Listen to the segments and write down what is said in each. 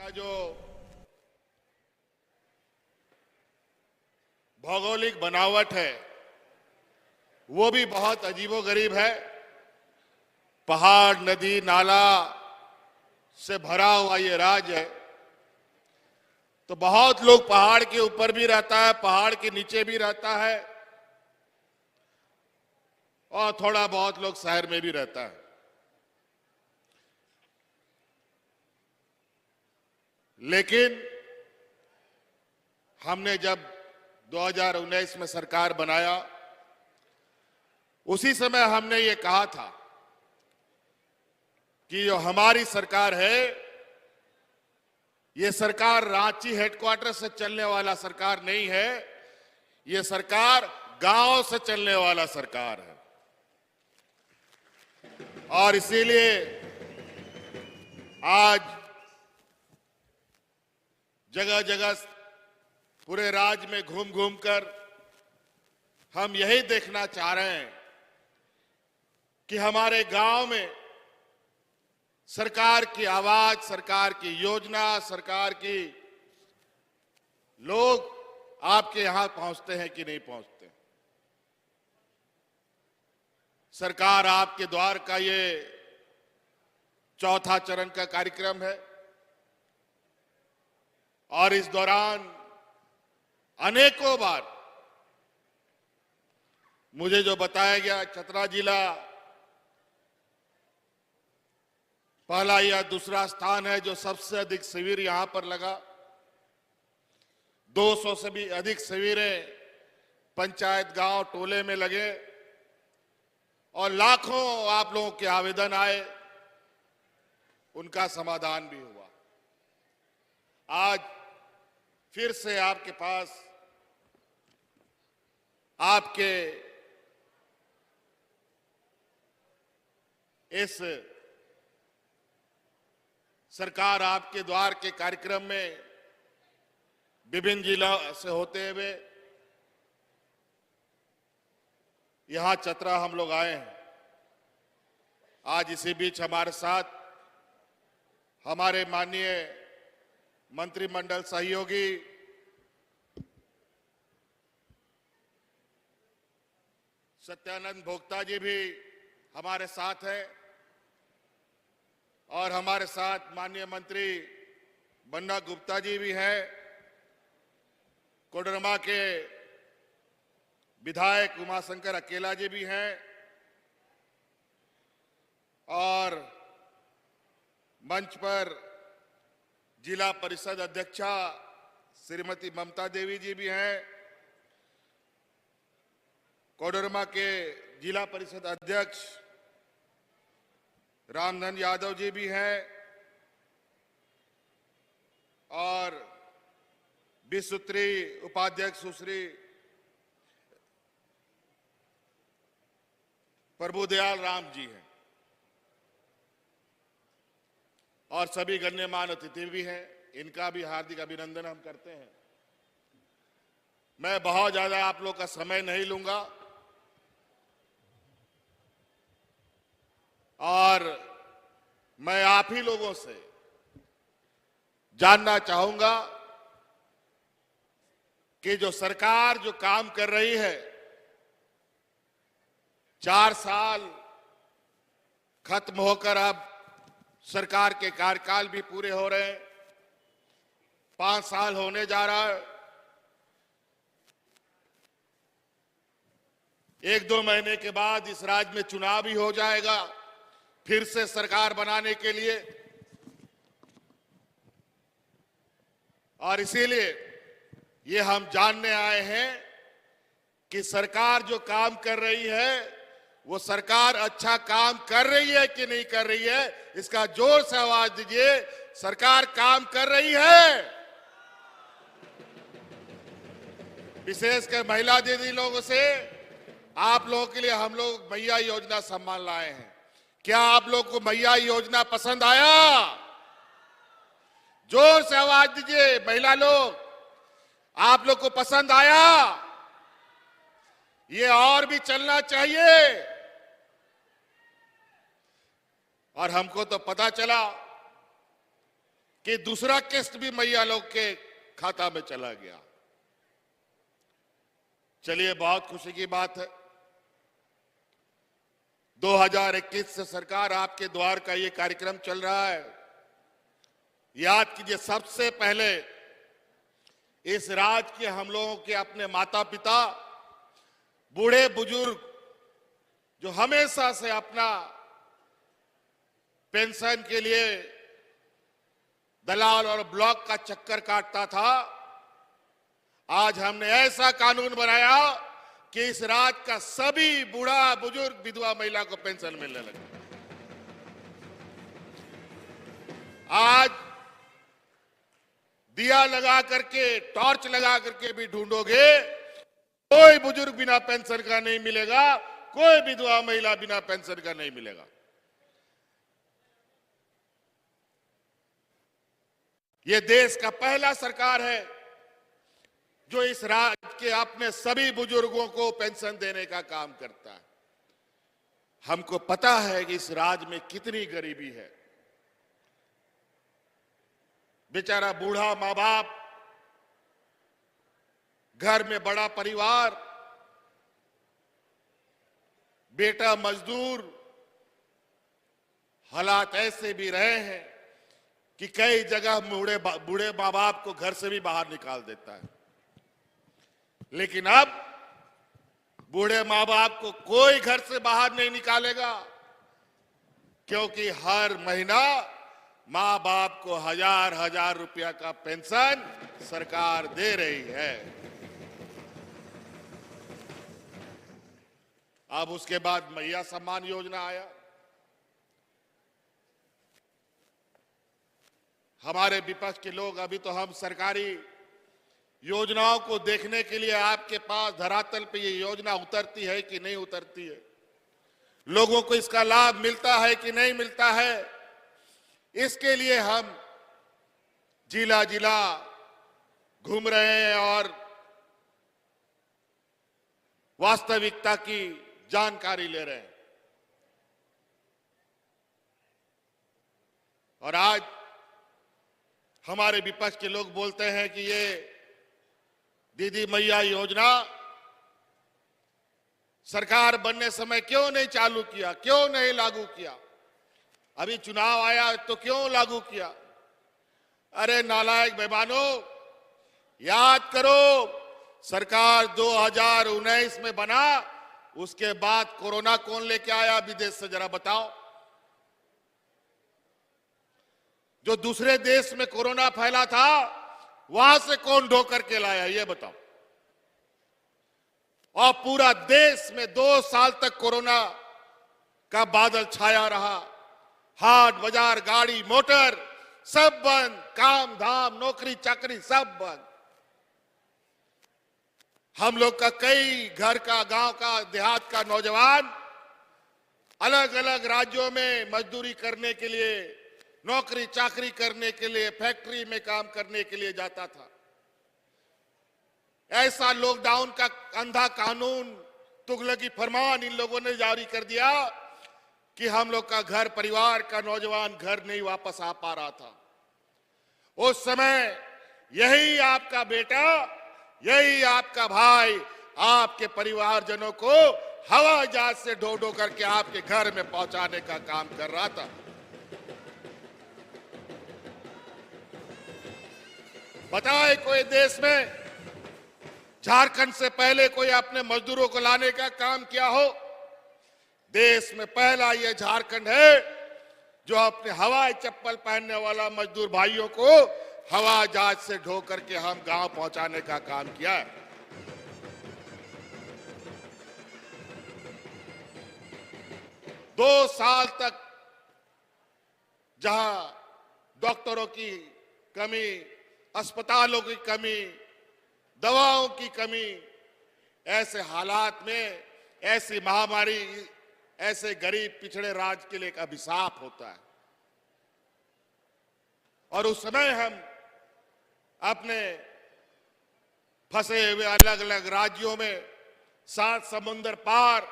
का जो भौगोलिक बनावट है वो भी बहुत अजीबोगरीब है। पहाड़, नदी, नाला से भरा हुआ ये राज्य है। तो बहुत लोग पहाड़ के ऊपर भी रहता है, पहाड़ के नीचे भी रहता है और थोड़ा बहुत लोग शहर में भी रहता है। लेकिन हमने जब 2019 में सरकार बनाया, उसी समय हमने ये कहा था कि जो हमारी सरकार है, ये सरकार रांची हेडक्वार्टर से चलने वाला सरकार नहीं है, ये सरकार गांव से चलने वाला सरकार है। और इसीलिए आज जगह जगह पूरे राज्य में घूम घूम कर हम यही देखना चाह रहे हैं कि हमारे गांव में सरकार की आवाज, सरकार की योजना, सरकार की लोग आपके यहां पहुंचते हैं कि नहीं पहुंचते। सरकार आपके द्वार का ये चौथा चरण का कार्यक्रम है और इस दौरान अनेकों बार मुझे जो बताया गया, चतरा जिला पहला या दूसरा स्थान है जो सबसे अधिक शिविर यहां पर लगा। 200 से भी अधिक शिविरें पंचायत, गांव, टोले में लगे और लाखों आप लोगों के आवेदन आए, उनका समाधान भी हुआ। आज फिर से आपके पास आपके इस सरकार आपके द्वार के कार्यक्रम में विभिन्न जिलों से होते हुए यहां चतरा हम लोग आए हैं। आज इसी बीच हमारे साथ हमारे माननीय मंत्रिमंडल सहयोगी सत्यानंद भोक्ता जी भी हमारे साथ हैं और हमारे साथ माननीय मंत्री बन्ना गुप्ता जी भी हैं। कोडरमा के विधायक उमाशंकर अकेला जी भी हैं और मंच पर जिला परिषद अध्यक्षा श्रीमती ममता देवी जी भी हैं। कोडरमा के जिला परिषद अध्यक्ष रामधन यादव जी भी हैं और विश्वसूत्री उपाध्यक्ष सुश्री प्रभुदयाल राम जी हैं और सभी गण्यमान्य अतिथि भी हैं। इनका भी हार्दिक अभिनंदन हम करते हैं। मैं बहुत ज्यादा आप लोग का समय नहीं लूंगा और मैं आप ही लोगों से जानना चाहूंगा कि जो सरकार जो काम कर रही है, 4 साल खत्म होकर अब सरकार के कार्यकाल भी पूरे हो रहे हैं, 5 साल होने जा रहा है। 1-2 महीने के बाद इस राज्य में चुनाव भी हो जाएगा फिर से सरकार बनाने के लिए। और इसीलिए ये हम जानने आए हैं कि सरकार जो काम कर रही है वो सरकार अच्छा काम कर रही है कि नहीं कर रही है। इसका जोर से आवाज दीजिए, सरकार काम कर रही है। विशेषकर महिला दीदी लोगों से आप लोगों के लिए हम लोग मैया योजना सम्मान लाए हैं। क्या आप लोग को मैया योजना पसंद आया? जोर से आवाज दीजिए महिला लोग, आप लोग को पसंद आया? ये और भी चलना चाहिए। और हमको तो पता चला कि दूसरा किस्त भी मैया लोग के खाता में चला गया। चलिए, बहुत खुशी की बात है। 2021 से सरकार आपके द्वार का ये कार्यक्रम चल रहा है। याद कीजिए, सबसे पहले इस राज्य के हम लोगों के अपने माता पिता, बूढ़े बुजुर्ग जो हमेशा से अपना पेंशन के लिए दलाल और ब्लॉक का चक्कर काटता था, आज हमने ऐसा कानून बनाया कि इस राज्य का सभी बूढ़ा बुजुर्ग विधवा महिला को पेंशन मिलने लगे। आज दिया लगा करके, टॉर्च लगा करके भी ढूंढोगे, कोई बुजुर्ग बिना पेंशन का नहीं मिलेगा, कोई विधवा महिला बिना पेंशन का नहीं मिलेगा। ये देश का पहला सरकार है जो इस राज्य के अपने सभी बुजुर्गों को पेंशन देने का काम करता है। हमको पता है कि इस राज्य में कितनी गरीबी है। बेचारा बूढ़ा माँ बाप, घर में बड़ा परिवार, बेटा मजदूर, हालात ऐसे भी रहे हैं कि कई जगह बूढ़े माँ बाप को घर से भी बाहर निकाल देता है। लेकिन अब बूढ़े माँ बाप को कोई घर से बाहर नहीं निकालेगा, क्योंकि हर महीना माँ बाप को 1000 रुपया का पेंशन सरकार दे रही है। अब उसके बाद मैया सम्मान योजना आया। हमारे विपक्ष के लोग, अभी तो हम सरकारी योजनाओं को देखने के लिए आपके पास धरातल पे ये योजना उतरती है कि नहीं उतरती है, लोगों को इसका लाभ मिलता है कि नहीं मिलता है, इसके लिए हम जिला जिला घूम रहे हैं और वास्तविकता की जानकारी ले रहे हैं। और आज हमारे विपक्ष के लोग बोलते हैं कि ये दीदी मैया योजना सरकार बनने समय क्यों नहीं चालू किया, क्यों नहीं लागू किया, अभी चुनाव आया तो क्यों लागू किया। अरे नालायक बेईमानों, याद करो, सरकार 2019 में बना, उसके बाद कोरोना कौन लेके आया विदेश से, जरा बताओ। जो दूसरे देश में कोरोना फैला था, वहां से कौन ढो करके लाया, ये बताओ। और पूरा देश में 2 साल तक कोरोना का बादल छाया रहा। हाट बाजार, गाड़ी मोटर सब बंद, काम धाम, नौकरी चाकरी सब बंद। हम लोग का कई घर का, गांव का, देहात का नौजवान अलग अलग राज्यों में मजदूरी करने के लिए, नौकरी चाकरी करने के लिए, फैक्ट्री में काम करने के लिए जाता था। ऐसा लॉकडाउन का अंधा कानून, तुगलकी फरमान इन लोगों ने जारी कर दिया कि हम लोग का घर परिवार का नौजवान घर नहीं वापस आ पा रहा था। उस समय यही आपका बेटा, यही आपका भाई आपके परिवारजनों को हवाई जहाज से ढो ढो करके आपके घर में पहुंचाने का काम कर रहा था। बताए कोई देश में झारखंड से पहले कोई अपने मजदूरों को लाने का काम किया हो? देश में पहला ये झारखंड है जो अपने हवाई चप्पल पहनने वाला मजदूर भाइयों को हवाई जहाज से ढो करके हम गांव पहुंचाने का काम किया है। दो साल तक जहां डॉक्टरों की कमी, अस्पतालों की कमी, दवाओं की कमी, ऐसे हालात में ऐसी महामारी ऐसे गरीब पिछड़े राज्य के लिए एक अभिशाप होता है। और उस समय हम अपने फंसे हुए अलग अलग राज्यों में 7 समुंदर पार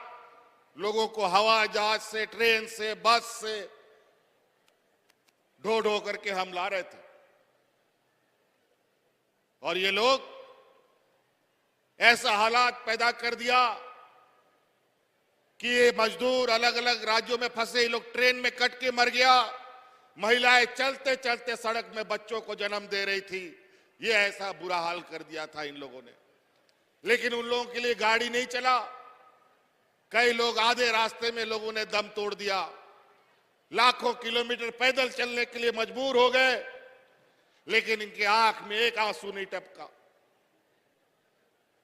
लोगों को हवाई जहाज से, ट्रेन से, बस से ढो ढो करके हम ला रहे थे। और ये लोग ऐसा हालात पैदा कर दिया कि ये मजदूर अलग अलग राज्यों में फंसे, ये लोग ट्रेन में कट के मर गया, महिलाएं चलते चलते सड़क में बच्चों को जन्म दे रही थी। ये ऐसा बुरा हाल कर दिया था इन लोगों ने। लेकिन उन लोगों के लिए गाड़ी नहीं चला, कई लोग आधे रास्ते में लोगों ने दम तोड़ दिया, लाखों किलोमीटर पैदल चलने के लिए मजबूर हो गए, लेकिन इनके आंख में एक आंसू नहीं टपका।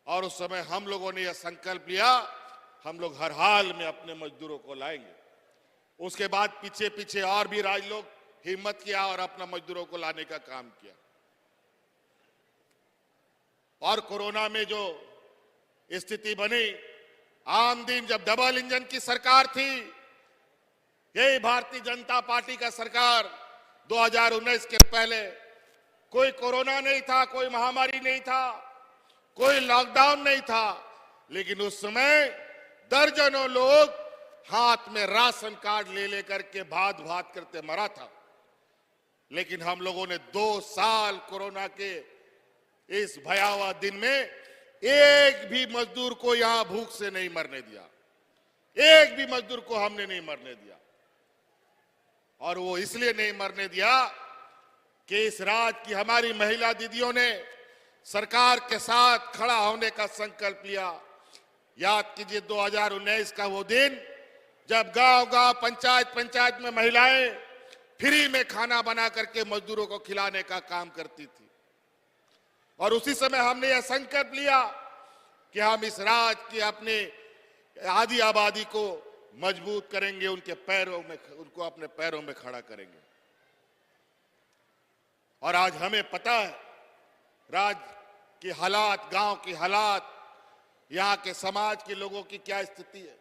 और उस समय हम लोगों ने यह संकल्प लिया, हम लोग हर हाल में अपने मजदूरों को लाएंगे। उसके बाद पीछे पीछे और भी राज लोग हिम्मत किया और अपना मजदूरों को लाने का काम किया। और कोरोना में जो स्थिति बनी, आम दिन जब डबल इंजन की सरकार थी, यही भारतीय जनता पार्टी का सरकार 2019 के पहले, कोई कोरोना नहीं था, कोई महामारी नहीं था, कोई लॉकडाउन नहीं था, लेकिन उस समय दर्जनों लोग हाथ में राशन कार्ड ले लेकर के भात भात करते मरा था। लेकिन हम लोगों ने 2 साल कोरोना के इस भयावह दिन में एक भी मजदूर को यहां भूख से नहीं मरने दिया, एक भी मजदूर को हमने नहीं मरने दिया। और वो इसलिए नहीं मरने दिया कि इस राज्य की हमारी महिला दीदियों ने सरकार के साथ खड़ा होने का संकल्प लिया। याद कीजिए 2019 का वो दिन जब गांव-गांव, पंचायत में महिलाएं फ्री में खाना बना करके मजदूरों को खिलाने का काम करती थी। और उसी समय हमने यह संकल्प लिया कि हम इस राज्य की अपने आधी आबादी को मजबूत करेंगे, उनको अपने पैरों में खड़ा करेंगे। और आज हमें पता है राज्य की हालात, गांव की हालात, यहाँ के समाज के लोगों की क्या स्थिति है।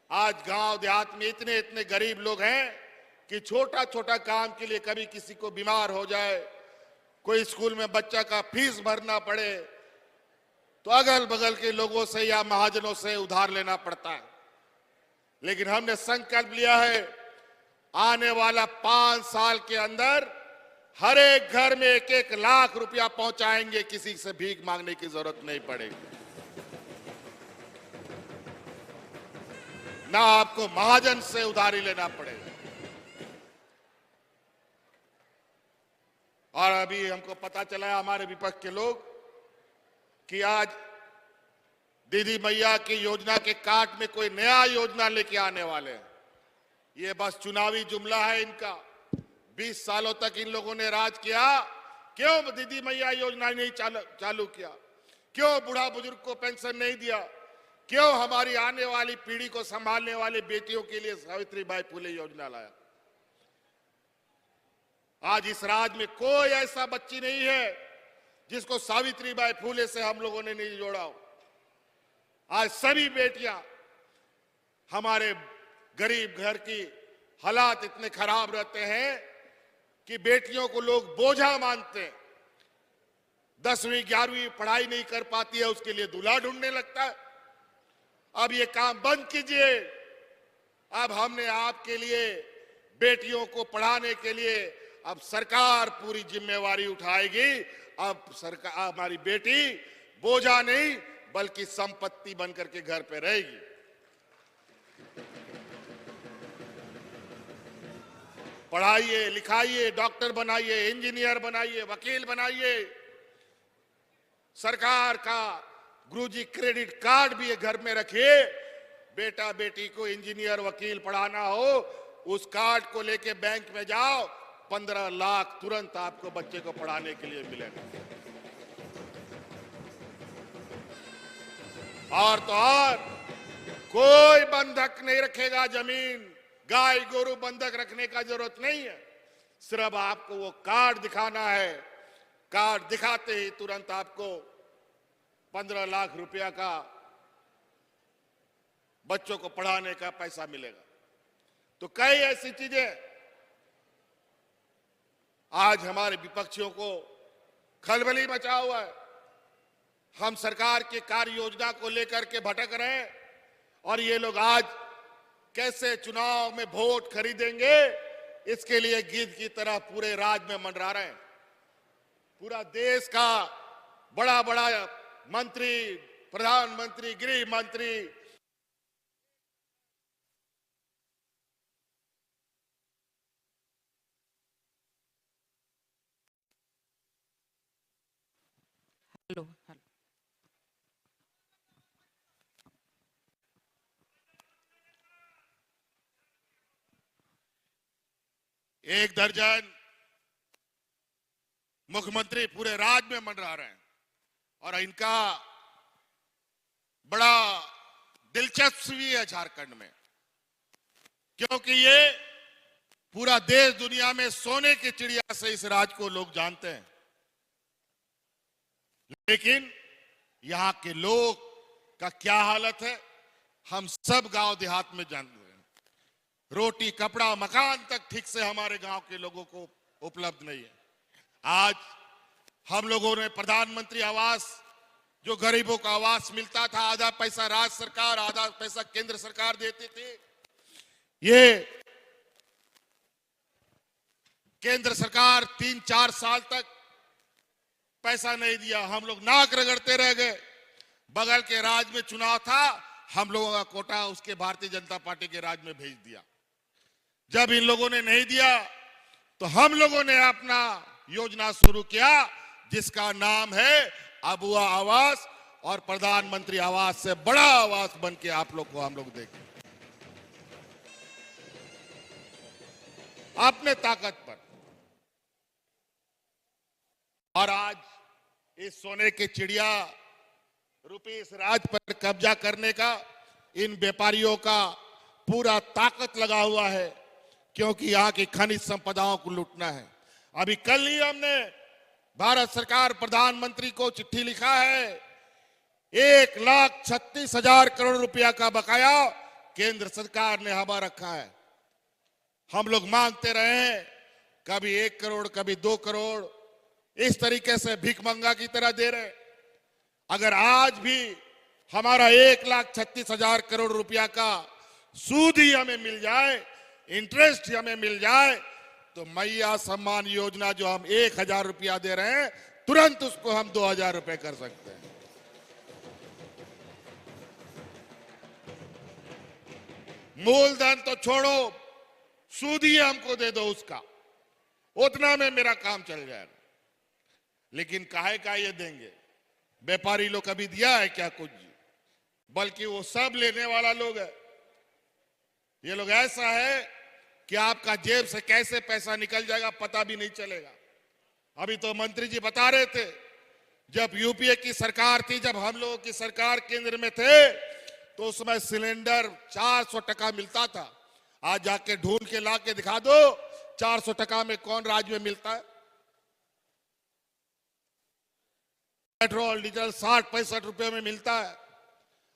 आज गांव देहात में इतने इतने गरीब लोग हैं कि छोटा छोटा काम के लिए कभी किसी को बीमार हो जाए, कोई स्कूल में बच्चा का फीस भरना पड़े, तो अगल बगल के लोगों से या महाजनों से उधार लेना पड़ता है। लेकिन हमने संकल्प लिया है, आने वाला 5 साल के अंदर हर एक घर में 1-1 लाख रुपया पहुंचाएंगे, किसी से भीख मांगने की जरूरत नहीं पड़ेगी। ना आपको महाजन से उधारी लेना पड़ेगा। और अभी हमको पता चला है हमारे विपक्ष के लोग कि आज दीदी मैया की योजना के काट में कोई नया योजना लेके आने वाले हैं। ये बस चुनावी जुमला है इनका। 20 सालों तक इन लोगों ने राज किया, क्यों दीदी मैया योजना नहीं चालू किया, क्यों बूढ़ा बुजुर्ग को पेंशन नहीं दिया, क्यों हमारी आने वाली पीढ़ी को संभालने वाली बेटियों के लिए सावित्रीबाई फुले योजना लाया। आज इस राज्य में कोई ऐसा बच्ची नहीं है जिसको सावित्रीबाई फुले से हम लोगों ने नहीं जोड़ा हो। आज सभी बेटियां, हमारे गरीब घर की हालात इतने खराब रहते हैं कि बेटियों को लोग बोझा मानते हैं। 10वीं 11वीं पढ़ाई नहीं कर पाती है, उसके लिए दूल्हा ढूंढने लगता है। अब ये काम बंद कीजिए। अब हमने आपके लिए, बेटियों को पढ़ाने के लिए अब सरकार पूरी जिम्मेवारी उठाएगी। अब सरकार, हमारी बेटी बोझा नहीं बल्कि संपत्ति बनकर के घर पे रहेगी। पढ़ाइए, लिखाइए, डॉक्टर बनाइए, इंजीनियर बनाइए, वकील बनाइए। सरकार का गुरुजी क्रेडिट कार्ड भी घर में रखिए। बेटा बेटी को इंजीनियर वकील पढ़ाना हो, उस कार्ड को लेके बैंक में जाओ, 15 लाख तुरंत आपको बच्चे को पढ़ाने के लिए मिलेगा। और तो और कोई बंधक नहीं रखेगा जमीन, गाय गोरू बंधक रखने का जरूरत नहीं है। सिर्फ आपको वो कार्ड दिखाना है, कार्ड दिखाते ही तुरंत आपको 15 लाख रुपया का बच्चों को पढ़ाने का पैसा मिलेगा। तो कई ऐसी चीजें आज हमारे विपक्षियों को खलबली मचा हुआ है। हम सरकार के कार्य योजना को लेकर के भटक रहे हैं और ये लोग आज कैसे चुनाव में वोट खरीदेंगे, इसके लिए गिद्ध की तरह पूरे राज्य में मंडरा रहे हैं। पूरा देश का बड़ा बड़ा मंत्री, प्रधानमंत्री, गृह मंत्री हेलो हेलो। एक दर्जन मुख्यमंत्री पूरे राज्य में मंडरा रहे हैं और इनका बड़ा दिलचस्पी है झारखंड में, क्योंकि ये पूरा देश दुनिया में सोने की चिड़िया से इस राज्य को लोग जानते हैं, लेकिन यहां के लोग का क्या हालत है हम सब गांव देहात में जानते हैं। रोटी, कपड़ा, मकान तक ठीक से हमारे गांव के लोगों को उपलब्ध नहीं है। आज हम लोगों ने प्रधानमंत्री आवास, जो गरीबों का आवास मिलता था, आधा पैसा राज्य सरकार, आधा पैसा केंद्र सरकार देती थी, ये केंद्र सरकार 3-4 साल तक पैसा नहीं दिया। हम लोग नाक रगड़ते रह गए। बगल के राज्य में चुनाव था, हम लोगों का कोटा उसके भारतीय जनता पार्टी के राज्य में भेज दिया। जब इन लोगों ने नहीं दिया तो हम लोगों ने अपना योजना शुरू किया, जिसका नाम है अबुआ आवास, और प्रधानमंत्री आवास से बड़ा आवास बन के आप लोग को हम लोग देंगे अपने ताकत पर। और आज इस सोने की चिड़िया रूपी इस राज्य पर कब्जा करने का इन व्यापारियों का पूरा ताकत लगा हुआ है, क्योंकि यहाँ की खनिज संपदाओं को लूटना है। अभी कल ही हमने भारत सरकार प्रधानमंत्री को चिट्ठी लिखा है, 1,36,000 करोड़ रुपया का बकाया केंद्र सरकार ने हवा रखा है। हम लोग मांगते रहे हैं, कभी 1 करोड़, कभी 2 करोड़, इस तरीके से भीख मंगा की तरह दे रहे। अगर आज भी हमारा 1,36,000 करोड़ रुपया का सूद ही हमें मिल जाए, इंटरेस्ट हमें मिल जाए, तो मैया सम्मान योजना जो हम 1,000 रुपया दे रहे हैं, तुरंत उसको हम 2,000 रुपए कर सकते हैं। मूलधन तो छोड़ो, सूद ही हमको दे दो उसका, उतना में मेरा काम चल जाएगा। लेकिन काहे का ये देंगे? व्यापारी लोग कभी दिया है क्या कुछ? बल्कि वो सब लेने वाला लोग है। ये लोग ऐसा है कि आपका जेब से कैसे पैसा निकल जाएगा पता भी नहीं चलेगा। अभी तो मंत्री जी बता रहे थे, जब यूपीए की सरकार थी, जब हम लोगों की सरकार केंद्र में थे, तो उस समय सिलेंडर 400 टका मिलता था। आज जाके ढूंढ के ला के दिखा दो, 400 टका में कौन राज्य में मिलता है? पेट्रोल डीजल 60-65 रुपए में मिलता है,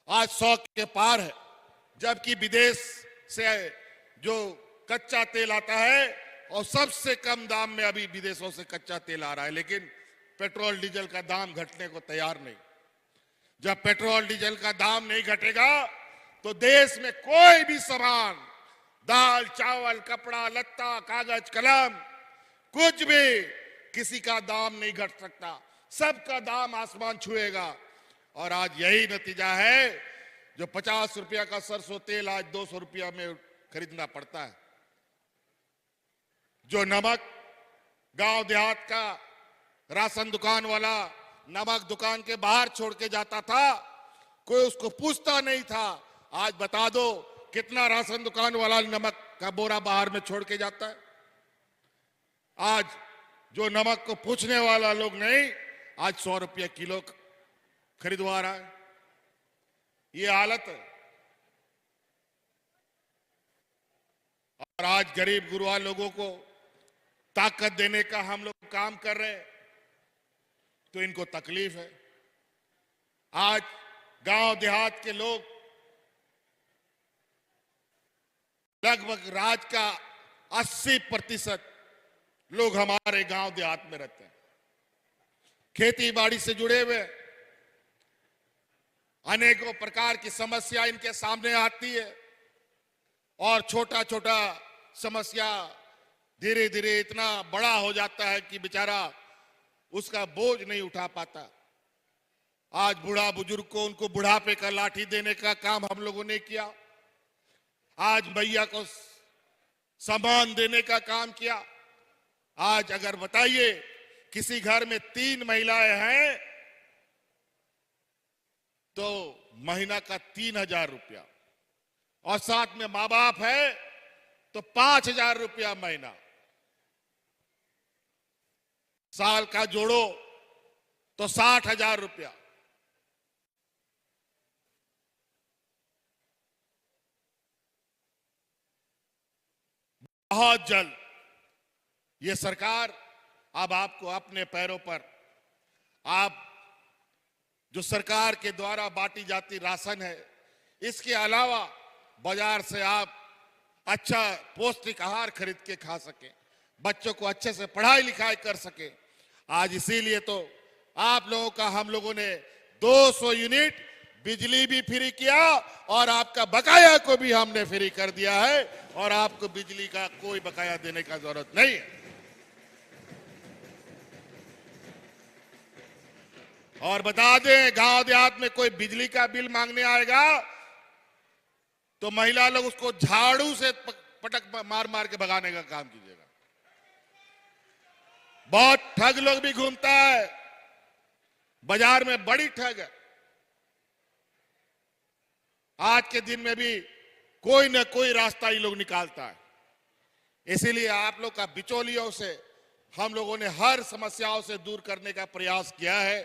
आज 100 के पार है। जबकि विदेश से जो कच्चा तेल आता है, और सबसे कम दाम में अभी विदेशों से कच्चा तेल आ रहा है, लेकिन पेट्रोल डीजल का दाम घटने को तैयार नहीं। जब पेट्रोल डीजल का दाम नहीं घटेगा तो देश में कोई भी सामान, दाल, चावल, कपड़ा, लत्ता, कागज, कलम, कुछ भी, किसी का दाम नहीं घट सकता। सबका दाम आसमान छुएगा। और आज यही नतीजा है, जो 50 रुपया का सरसों तेल आज 200 रुपया में खरीदना पड़ता है। जो नमक गांव देहात का राशन दुकान वाला नमक दुकान के बाहर छोड़ के जाता था, कोई उसको पूछता नहीं था। आज बता दो कितना राशन दुकान वाला नमक का बोरा बाहर में छोड़ के जाता है? आज जो नमक को पूछने वाला लोग नहीं, आज 100 रुपया किलो खरीदवा रहा है। ये हालत है। और आज गरीब गुरबा लोगों को ताकत देने का हम लोग काम कर रहे हैं, तो इनको तकलीफ है। आज गांव देहात के लोग, लगभग राज्य का 80% लोग हमारे गांव देहात में रहते हैं, खेती बाड़ी से जुड़े हुए। अनेकों प्रकार की समस्या इनके सामने आती है, और छोटा छोटा समस्या धीरे धीरे इतना बड़ा हो जाता है कि बेचारा उसका बोझ नहीं उठा पाता। आज बूढ़ा बुजुर्ग को उनको बुढ़ापे का लाठी देने का काम हम लोगों ने किया। आज मैया को सम्मान देने का काम किया। आज अगर बताइए किसी घर में 3 महिलाएं हैं तो महीना का 3,000 रुपया, और साथ में माँ बाप है तो 5,000 रुपया महीना। साल का जोड़ो तो 60,000 रुपया। बहुत जल्द ये सरकार अब आपको अपने पैरों पर, आप जो सरकार के द्वारा बांटी जाती राशन है, इसके अलावा बाजार से आप अच्छा पौष्टिक आहार खरीद के खा सके, बच्चों को अच्छे से पढ़ाई लिखाई कर सके। आज इसीलिए तो आप लोगों का हम लोगों ने 200 यूनिट बिजली भी फ्री किया और आपका बकाया को भी हमने फ्री कर दिया है, और आपको बिजली का कोई बकाया देने का जरूरत नहीं है। और बता दें, गांव देहात में कोई बिजली का बिल मांगने आएगा तो महिला लोग उसको झाड़ू से पटक मार मार के भगाने का काम कीजिएगा। बहुत ठग लोग भी घूमता है बाजार में, बड़ी ठग है। आज के दिन में भी कोई न कोई रास्ता ये लोग निकालता है। इसीलिए आप लोग का बिचौलियों से हम लोगों ने हर समस्याओं से दूर करने का प्रयास किया है।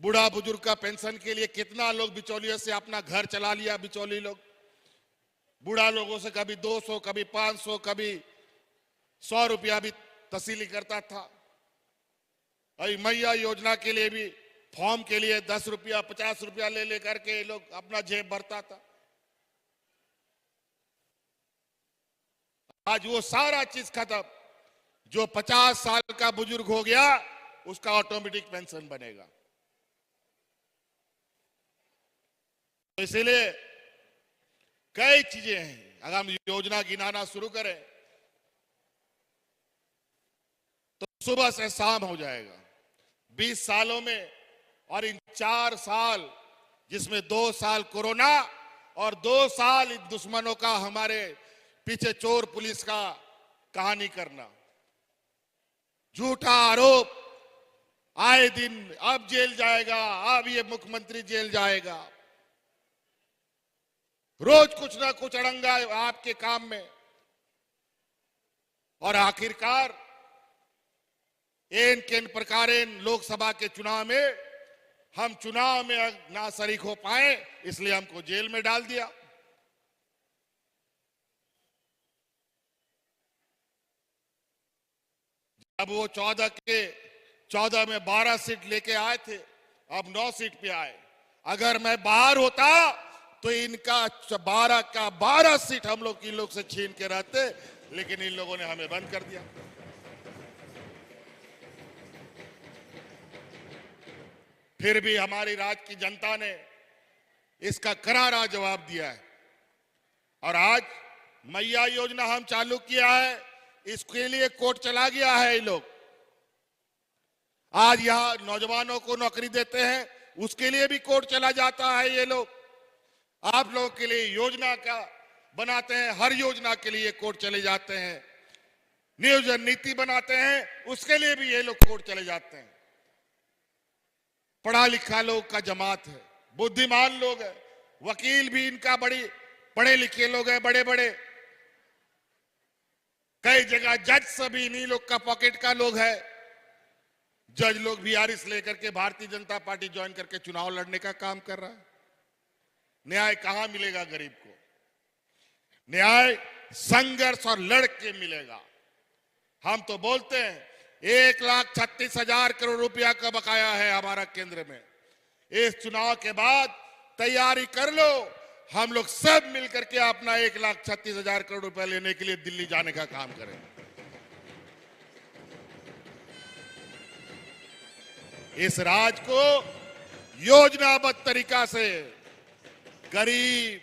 बूढ़ा बुजुर्ग का पेंशन के लिए कितना लोग बिचौलियों से अपना घर चला लिया। बिचौली लोग बूढ़ा लोगों से कभी 200, कभी 500, कभी 100 रुपया भी तसीली करता था। अभी मैया योजना के लिए भी फॉर्म के लिए 10 रुपया 50 रुपया ले लेकर के ये लोग अपना जेब भरता था। आज वो सारा चीज खत्म। जो 50 साल का बुजुर्ग हो गया उसका ऑटोमेटिक पेंशन बनेगा। तो इसीलिए कई चीजें हैं। अगर हम योजना गिनाना शुरू करें तो सुबह से शाम हो जाएगा। 20 सालों में, और इन 4 साल जिसमें 2 साल कोरोना और 2 साल इन दुश्मनों का हमारे पीछे चोर पुलिस का कहानी करना, झूठा आरोप, आए दिन अब जेल जाएगा, अब ये मुख्यमंत्री जेल जाएगा, रोज कुछ ना कुछ अड़ंगा आपके काम में। और आखिरकार किन प्रकार लोकसभा के चुनाव में हम चुनाव में ना शरीक हो पाए, इसलिए हमको जेल में डाल दिया। अब वो 14 में 12 सीट लेके आए थे, अब 9 सीट पे आए। अगर मैं बाहर होता तो इनका 12 का 12 सीट हम लोग इन लोग से छीन के रहते, लेकिन इन लोगों ने हमें बंद कर दिया। फिर भी हमारी राज्य की जनता ने इसका करारा जवाब दिया है। और आज मैया योजना हम चालू किया है, इसके लिए कोर्ट चला गया है। ये लोग आज यहां नौजवानों को नौकरी देते हैं, उसके लिए भी कोर्ट चला जाता है। ये लोग आप लोगों के लिए योजना का बनाते हैं, हर योजना के लिए कोर्ट चले जाते हैं। नियोजन नीति बनाते हैं, उसके लिए भी ये लोग कोर्ट चले जाते हैं। पढ़ा लिखा लोग का जमात है, बुद्धिमान लोग है, वकील भी इनका बड़ी पढ़े लिखे लोग हैं, बड़े बड़े। कई जगह जज सभी इन्हीं लोग का पॉकेट का लोग है। जज लोग भी आरिस लेकर के भारतीय जनता पार्टी ज्वाइन करके चुनाव लड़ने का काम कर रहा है। न्याय कहां मिलेगा गरीब को? न्याय संघर्ष और लड़ के मिलेगा। हम तो बोलते हैं 1,36,000 करोड़ रुपया का बकाया है हमारा केंद्र में। इस चुनाव के बाद तैयारी कर लो, हम लोग सब मिलकर के अपना 1,36,000 करोड़ रुपया लेने के लिए दिल्ली जाने का काम करें। इस राज को योजनाबद्ध तरीका से गरीब,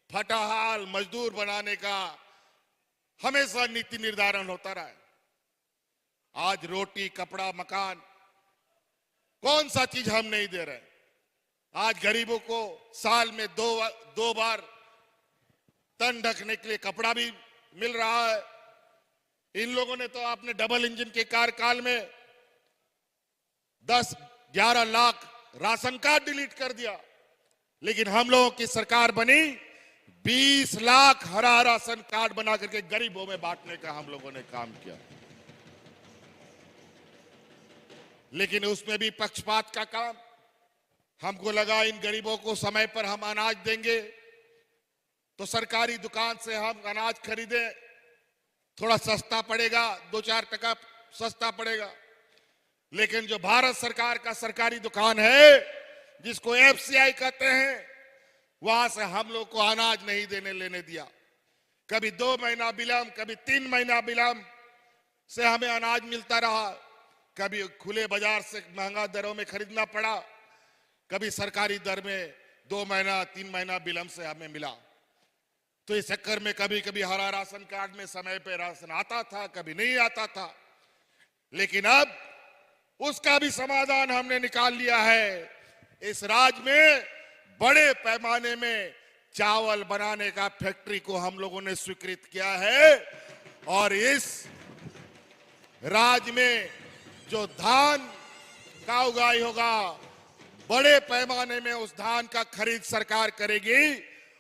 फटाहाल, मजदूर बनाने का हमेशा नीति निर्धारण होता रहा है। आज रोटी, कपड़ा, मकान कौन सा चीज हम नहीं दे रहे? आज गरीबों को साल में दो बार तन ढकने के लिए कपड़ा भी मिल रहा है। इन लोगों ने तो आपने डबल इंजन के कार्यकाल में 10-11 लाख राशन कार्ड डिलीट कर दिया, लेकिन हम लोगों की सरकार बनी 20 लाख हरा राशन कार्ड बना करके गरीबों में बांटने का हम लोगों ने काम किया। लेकिन उसमें भी पक्षपात का काम। हमको लगा इन गरीबों को समय पर हम अनाज देंगे तो सरकारी दुकान से हम अनाज खरीदें, थोड़ा सस्ता पड़ेगा, 2-4 टका सस्ता पड़ेगा। लेकिन जो भारत सरकार का सरकारी दुकान है, जिसको एफसीआई कहते हैं, वहां से हम लोग को अनाज नहीं देने लेने दिया। कभी 2 महीना विलंब, कभी 3 महीना विलंब से हमें अनाज मिलता रहा। कभी खुले बाजार से महंगा दरों में खरीदना पड़ा, कभी सरकारी दर में 2 महीना 3 महीना विलंब से हमें मिला। तो इस चक्कर में कभी कभी हरा राशन कार्ड में समय पे राशन आता था, कभी नहीं आता था। लेकिन अब उसका भी समाधान हमने निकाल लिया है। इस राज्य में बड़े पैमाने में चावल बनाने का फैक्ट्री को हम लोगों ने स्वीकृत किया है, और इस राज्य में जो धान का उगाई होगा, बड़े पैमाने में उस धान का खरीद सरकार करेगी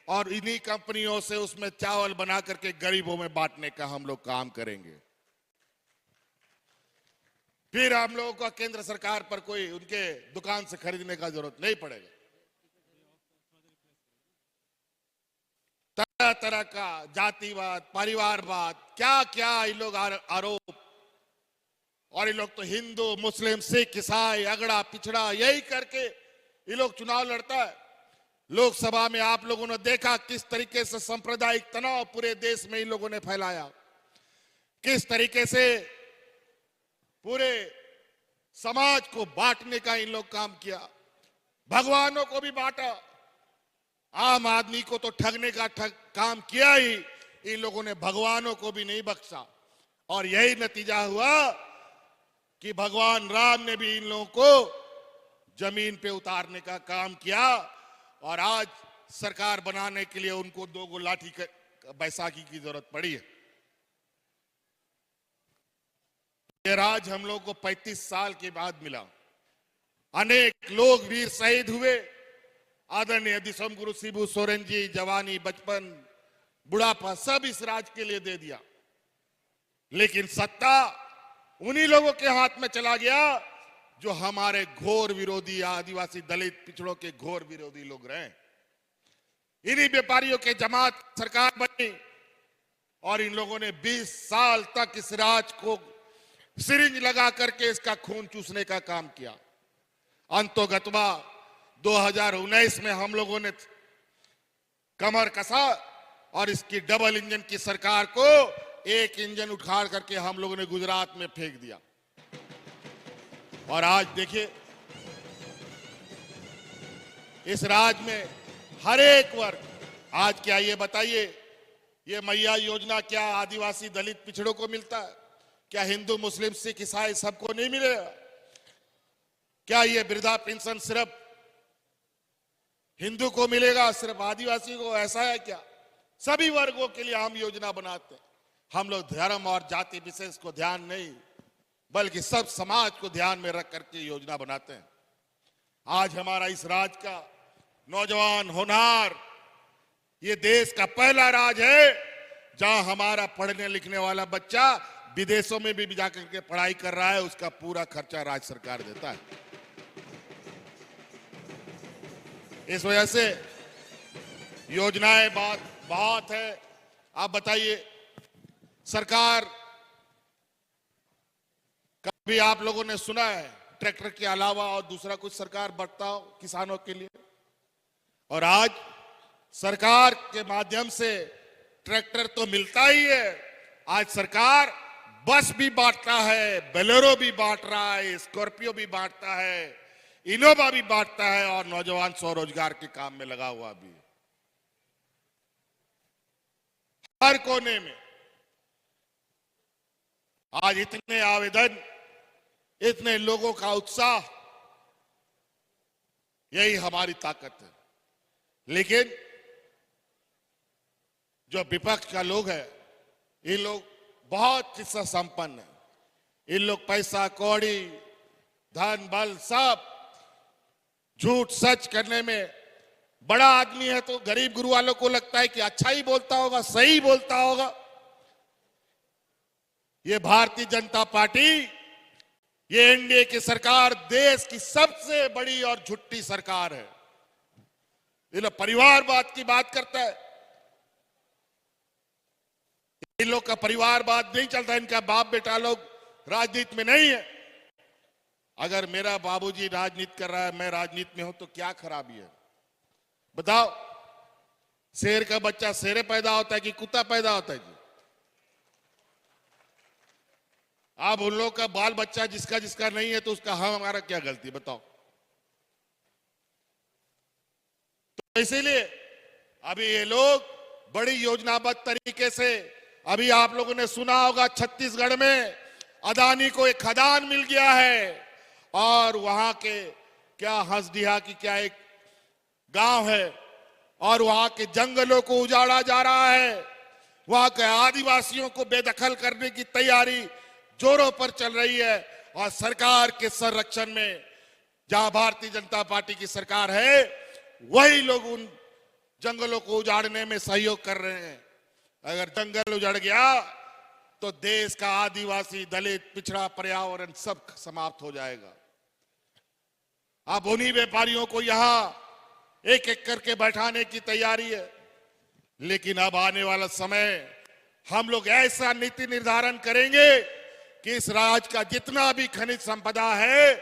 और इन्हीं कंपनियों से उसमें चावल बना करके गरीबों में बांटने का हम लोग काम करेंगे। फिर हम लोगों को केंद्र सरकार पर कोई उनके दुकान से खरीदने का जरूरत नहीं पड़ेगा। तरह तरह का जातिवाद, परिवारवाद, क्या क्या इन लोग आरोप, और ये लोग तो हिंदू, मुस्लिम, सिख, ईसाई, अगड़ा पिछड़ा यही करके ये लोग चुनाव लड़ता है। लोकसभा में आप लोगों ने देखा किस तरीके से सांप्रदायिक तनाव पूरे देश में इन लोगों ने फैलाया, किस तरीके से पूरे समाज को बांटने का इन लोग काम किया। भगवानों को भी बांटा, आम आदमी को तो ठगने का काम किया ही, इन लोगों ने भगवानों को भी नहीं बख्शा। और यही नतीजा हुआ कि भगवान राम ने भी इन लोगों को जमीन पे उतारने का काम किया, और आज सरकार बनाने के लिए उनको 2 लाठी बैसाखी की जरूरत पड़ी है। ये राज हम लोग को 35 साल के बाद मिला। अनेक लोग वीर शहीद हुए। आदरणीय दिसम गुरु शिबू सोरेन जी जवानी, बचपन, बुढ़ापा सब इस राज के लिए दे दिया। लेकिन सत्ता उन्हीं लोगों के हाथ में चला गया जो हमारे घोर विरोधी, आदिवासी, दलित, पिछड़ों के घोर विरोधी लोग रहे। इन्हीं व्यापारियों के जमात सरकार बनी, और इन लोगों ने 20 साल तक इस राज को सिरिंज लगा करके इसका खून चूसने का काम किया। अंतोगत्वा 2019 में हम लोगों ने कमर कसा और इसकी डबल इंजन की सरकार को एक इंजन उखाड़ करके हम लोगों ने गुजरात में फेंक दिया। और आज देखिए, इस राज्य में हर एक वर्ग, आज क्या ये बताइए, ये मैया योजना क्या आदिवासी, दलित, पिछड़ों को मिलता है? क्या हिंदू, मुस्लिम, सिख, ईसाई सबको नहीं मिलेगा? क्या ये वृद्धा पेंशन सिर्फ हिंदू को मिलेगा, सिर्फ आदिवासी को? ऐसा है क्या? सभी वर्गों के लिए हम योजना बनाते हैं। हम लोग धर्म और जाति विशेष को ध्यान नहीं, बल्कि सब समाज को ध्यान में रख करके योजना बनाते हैं। आज हमारा इस राज्य का नौजवान, होनहार, ये देश का पहला राज्य है जहां हमारा पढ़ने लिखने वाला बच्चा विदेशों में भी जाकर के पढ़ाई कर रहा है, उसका पूरा खर्चा राज्य सरकार देता है। इस वजह से योजनाएं बहुत है। आप बताइए, सरकार, कभी आप लोगों ने सुना है ट्रैक्टर के अलावा और दूसरा कुछ सरकार बढ़ता हो किसानों के लिए? और आज सरकार के माध्यम से ट्रैक्टर तो मिलता ही है, आज सरकार बस भी बांटता है, बोलेरो भी बांट रहा है, स्कॉर्पियो भी बांटता है, इनोवा भी बांटता है, और नौजवान स्वरोजगार के काम में लगा हुआ भी। हर कोने में आज इतने आवेदन, इतने लोगों का उत्साह, यही हमारी ताकत है। लेकिन जो विपक्ष का लोग है, ये लोग बहुत किस्सा संपन्न है। इन लोग पैसा कौड़ी धन बल सब झूठ सच करने में बड़ा आदमी है, तो गरीब गुरु वालों को लगता है कि अच्छा ही बोलता होगा, सही बोलता होगा। ये भारतीय जनता पार्टी, ये एनडीए की सरकार देश की सबसे बड़ी और झूठी सरकार है। ये लोग परिवारवाद की बात करता है, इन लोग का परिवारवाद नहीं चलता। इनका बाप बेटा लोग राजनीति में नहीं है। अगर मेरा बाबूजी राजनीति कर रहा है, मैं राजनीति में हूं, तो क्या खराबी है बताओ? शेर का बच्चा शेरे पैदा होता है कि कुत्ता पैदा होता है जी? अब उन लोग का बाल बच्चा जिसका जिसका नहीं है, तो उसका हमारा क्या गलती बताओ? तो इसीलिए अभी ये लोग बड़ी योजनाबद्ध तरीके से, अभी आप लोगों ने सुना होगा छत्तीसगढ़ में अदानी को एक खदान मिल गया है, और वहां के क्या हंसडीहा की क्या एक गांव है, और वहां के जंगलों को उजाड़ा जा रहा है। वहां के आदिवासियों को बेदखल करने की तैयारी जोरों पर चल रही है। और सरकार के संरक्षण में जहां भारतीय जनता पार्टी की सरकार है, वही लोग उन जंगलों को उजाड़ने में सहयोग कर रहे हैं। अगर जंगल उजड़ गया तो देश का आदिवासी, दलित, पिछड़ा पर्यावरण सब समाप्त हो जाएगा। अब उन्हीं व्यापारियों को यहां एक एक करके बैठाने की तैयारी है। लेकिन अब आने वाला समय हम लोग ऐसा नीति निर्धारण करेंगे कि इस राज्य का जितना भी खनिज संपदा है,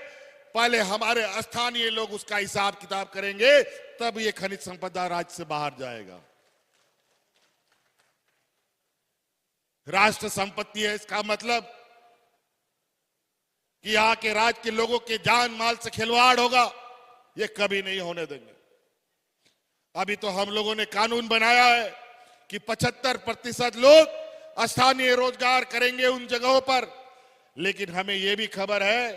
पहले हमारे स्थानीय लोग उसका हिसाब किताब करेंगे, तब ये खनिज संपदा राज्य से बाहर जाएगा। राष्ट्र संपत्ति है, इसका मतलब कि यहां के राज्य के लोगों के जान माल से खिलवाड़ होगा, ये कभी नहीं होने देंगे। अभी तो हम लोगों ने कानून बनाया है कि 75% लोग स्थानीय रोजगार करेंगे उन जगहों पर। लेकिन हमें यह भी खबर है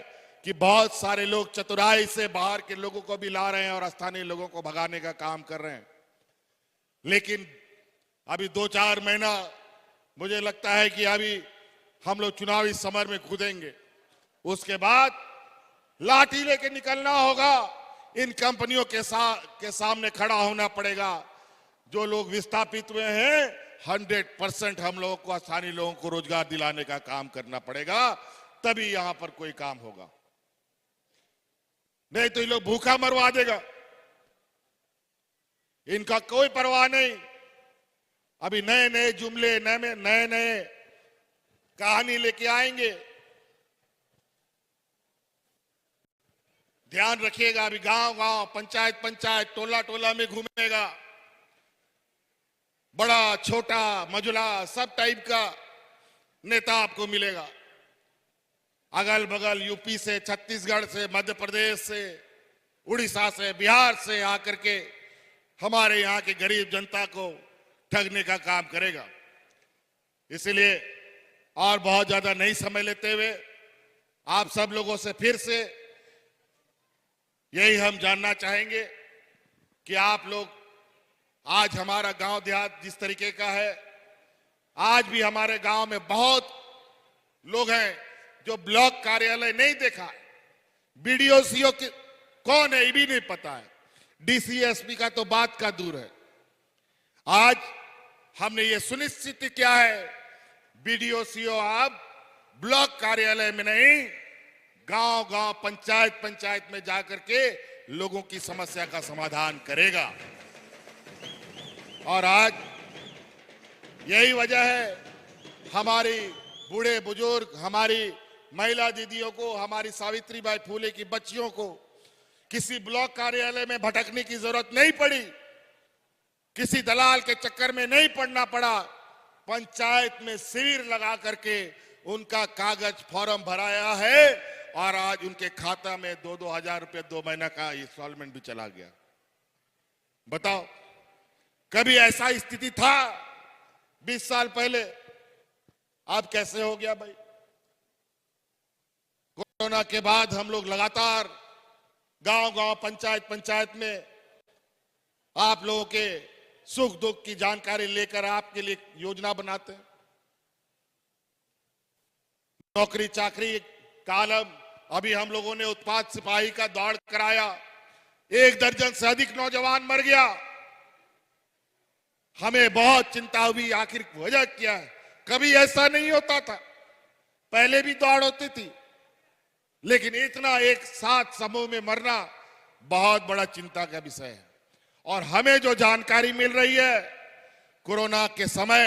कि बहुत सारे लोग चतुराई से बाहर के लोगों को भी ला रहे हैं और स्थानीय लोगों को भगाने का काम कर रहे हैं। लेकिन अभी 2-4 महीना मुझे लगता है कि अभी हम लोग चुनावी समर में कूदेंगे। उसके बाद लाठी लेके निकलना होगा, इन कंपनियों के सामने खड़ा होना पड़ेगा। जो लोग विस्थापित हुए हैं, 100% हम लोगों को, स्थानीय लोगों को रोजगार दिलाने का काम करना पड़ेगा, तभी यहां पर कोई काम होगा। नहीं तो ये लोग भूखा मरवा देगा, इनका कोई परवाह नहीं। अभी नए नए जुमले, नए नए कहानी लेके आएंगे। ध्यान रखिएगा, अभी गांव गांव, पंचायत पंचायत, टोला टोला में घूमेगा। बड़ा छोटा मझुला सब टाइप का नेता आपको मिलेगा। अगल बगल यूपी से, छत्तीसगढ़ से, मध्य प्रदेश से, उड़ीसा से, बिहार से आकर के हमारे यहाँ की गरीब जनता को ठगने का काम करेगा। इसलिए और बहुत ज्यादा नहीं समय लेते हुए आप सब लोगों से फिर से यही हम जानना चाहेंगे कि आप लोग, आज हमारा गांव देहात जिस तरीके का है, आज भी हमारे गांव में बहुत लोग हैं जो ब्लॉक कार्यालय नहीं देखा है, बीडीओ सीओ कौन है ये भी नहीं पता है, डीसी एसपी का तो बात का दूर है। आज हमने ये सुनिश्चित किया है, बीडीओ सीओ आप ब्लॉक कार्यालय में नहीं, गांव गांव, पंचायत पंचायत में जाकर के लोगों की समस्या का समाधान करेगा। और आज यही वजह है, हमारी बूढ़े बुजुर्ग, हमारी महिला दीदियों को, हमारी सावित्रीबाई फूले की बच्चियों को किसी ब्लॉक कार्यालय में भटकने की जरूरत नहीं पड़ी, किसी दलाल के चक्कर में नहीं पड़ना पड़ा। पंचायत में शिविर लगा करके उनका कागज फॉर्म भराया है और आज उनके खाता में 2-2 हजार रुपये 2 महीना का इंस्टॉलमेंट भी चला गया। बताओ, कभी ऐसा स्थिति था 20 साल पहले? अब कैसे हो गया भाई? कोरोना के बाद हम लोग लगातार गांव गांव पंचायत पंचायत में आप लोगों के सुख दुख की जानकारी लेकर आपके लिए योजना बनाते हैं। नौकरी चाकरी कालम, अभी हम लोगों ने उत्पाद सिपाही का दौड़ कराया, 1 दर्जन से अधिक नौजवान मर गया। हमें बहुत चिंता हुई, आखिर वजह क्या है? कभी ऐसा नहीं होता था, पहले भी दौड़ होती थी, लेकिन इतना एक साथ समूह में मरना बहुत बड़ा चिंता का विषय है। और हमें जो जानकारी मिल रही है, कोरोना के समय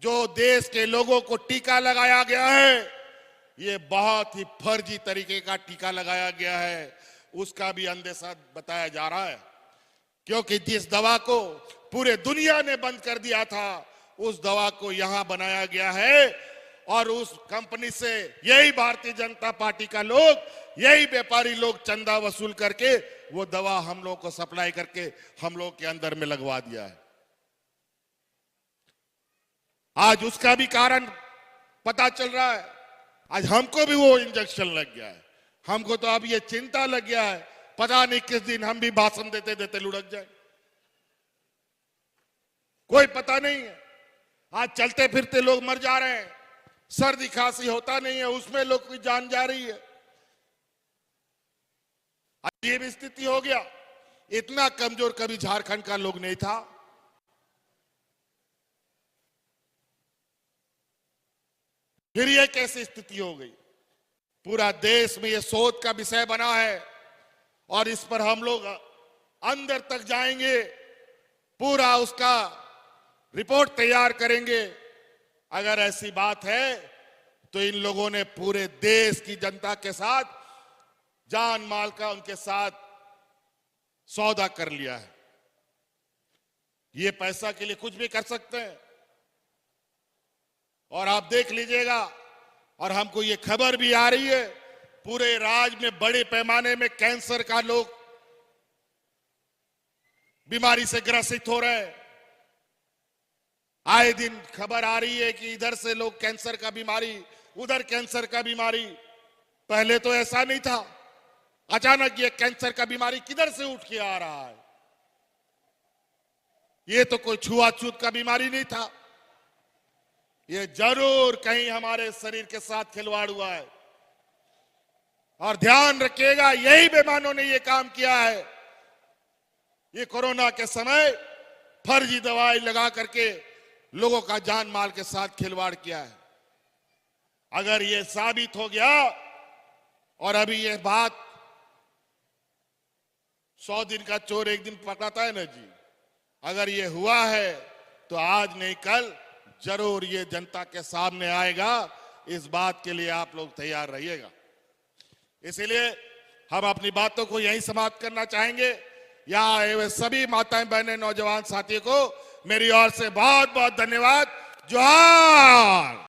जो देश के लोगों को टीका लगाया गया है, ये बहुत ही फर्जी तरीके का टीका लगाया गया है, उसका भी अंदेशा बताया जा रहा है। क्योंकि जिस दवा को पूरे दुनिया ने बंद कर दिया था, उस दवा को यहां बनाया गया है और उस कंपनी से यही भारतीय जनता पार्टी का लोग, यही व्यापारी लोग चंदा वसूल करके वो दवा हम लोग को सप्लाई करके हम लोग के अंदर में लगवा दिया है। आज उसका भी कारण पता चल रहा है। आज हमको भी वो इंजेक्शन लग गया है, हमको तो अब ये चिंता लग गया है, पता नहीं किस दिन हम भी भाषण देते देते लुढ़क जाए, कोई पता नहीं है। आज चलते फिरते लोग मर जा रहे हैं, सर्दी खांसी होता नहीं है, उसमें लोग की जान जा रही है। आज ये भी स्थिति हो गया। इतना कमजोर कभी झारखंड का लोग नहीं था। फिर ये कैसी स्थिति हो गई? पूरा देश में ये शोध का विषय बना है और इस पर हम लोग अंदर तक जाएंगे, पूरा उसका रिपोर्ट तैयार करेंगे। अगर ऐसी बात है तो इन लोगों ने पूरे देश की जनता के साथ जान माल का उनके साथ सौदा कर लिया है। ये पैसा के लिए कुछ भी कर सकते हैं। और आप देख लीजिएगा, और हमको ये खबर भी आ रही है, पूरे राज्य में बड़े पैमाने में कैंसर का लोग बीमारी से ग्रसित हो रहे हैं। आए दिन खबर आ रही है कि इधर से लोग कैंसर का बीमारी, उधर कैंसर का बीमारी। पहले तो ऐसा नहीं था, अचानक ये कैंसर का बीमारी किधर से उठ के आ रहा है? ये तो कोई छुआछूत का बीमारी नहीं था, ये जरूर कहीं हमारे शरीर के साथ खिलवाड़ हुआ है। और ध्यान रखिएगा, यही बेईमानों ने ये काम किया है। ये कोरोना के समय फर्जी दवाई लगा करके लोगों का जान माल के साथ खिलवाड़ किया है। अगर ये साबित हो गया, और अभी ये बात 100 दिन का चोर एक दिन पकड़ाता है ना जी, अगर ये हुआ है तो आज नहीं कल जरूर ये जनता के सामने आएगा। इस बात के लिए आप लोग तैयार रहिएगा। इसीलिए हम अपनी बातों को यहीं समाप्त करना चाहेंगे। यहाँ आए हुए सभी माताएं बहनें नौजवान साथियों को मेरी ओर से बहुत बहुत धन्यवाद। जोहार।